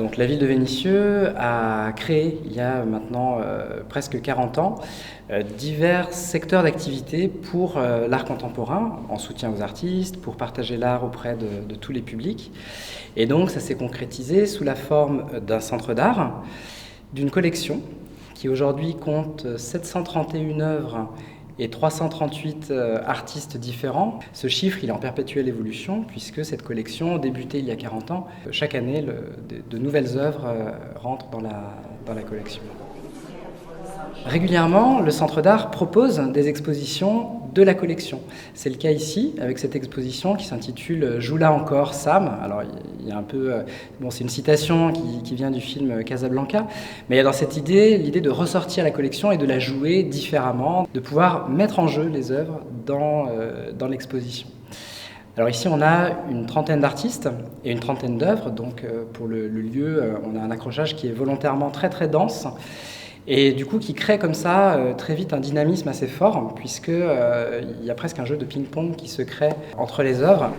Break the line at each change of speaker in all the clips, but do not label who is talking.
Donc la ville de Vénissieux a créé, il y a maintenant presque 40 ans, divers secteurs d'activité pour l'art contemporain, en soutien aux artistes, pour partager l'art auprès de tous les publics. Et donc ça s'est concrétisé sous la forme d'un centre d'art, d'une collection qui aujourd'hui compte 731 œuvres et 338 artistes différents. Ce chiffre, il est en perpétuelle évolution puisque cette collection, débutée il y a 40 ans, chaque année, de nouvelles œuvres rentrent dans la collection. Régulièrement, le Centre d'art propose des expositions de la collection. C'est le cas ici, avec cette exposition qui s'intitule « Joue là encore, Sam ». Alors, il y a un peu... c'est une citation qui vient du film Casablanca, mais il y a dans cette idée, l'idée de ressortir la collection et de la jouer différemment, de pouvoir mettre en jeu les œuvres dans l'exposition. Alors ici, on a une trentaine d'artistes et une trentaine d'œuvres, donc pour le lieu, on a un accrochage qui est volontairement très très dense, et du coup qui crée comme ça très vite un dynamisme assez fort, puisqu'il y a presque un jeu de ping-pong qui se crée entre les œuvres.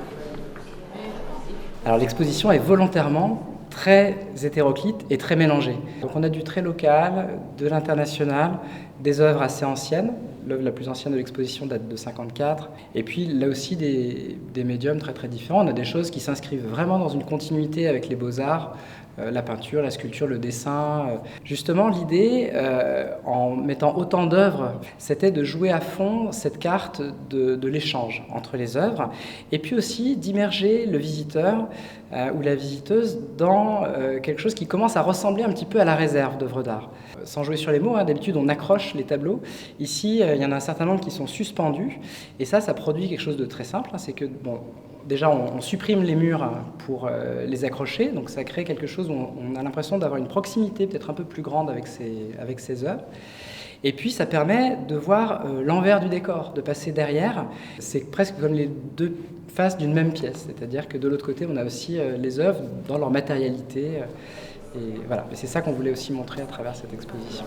Alors l'exposition est volontairement très hétéroclite et très mélangée. Donc on a du très local, de l'international, des œuvres assez anciennes. L'œuvre la plus ancienne de l'exposition date de 54. Et puis là aussi des médiums très très différents. On a des choses qui s'inscrivent vraiment dans une continuité avec les beaux-arts, la peinture, la sculpture, le dessin. Justement, l'idée, en mettant autant d'œuvres, c'était de jouer à fond cette carte de l'échange entre les œuvres, et puis aussi d'immerger le visiteur ou la visiteuse dans quelque chose qui commence à ressembler un petit peu à la réserve d'œuvres d'art. Sans jouer sur les mots, d'habitude on accroche les tableaux. Ici, il y en a un certain nombre qui sont suspendus, et ça produit quelque chose de très simple. C'est que, déjà, on supprime les murs pour les accrocher, donc ça crée quelque chose où on a l'impression d'avoir une proximité peut-être un peu plus grande avec ces œuvres. Et puis ça permet de voir l'envers du décor, de passer derrière. C'est presque comme les deux faces d'une même pièce, c'est-à-dire que de l'autre côté, on a aussi les œuvres dans leur matérialité. Et voilà, et c'est ça qu'on voulait aussi montrer à travers cette exposition.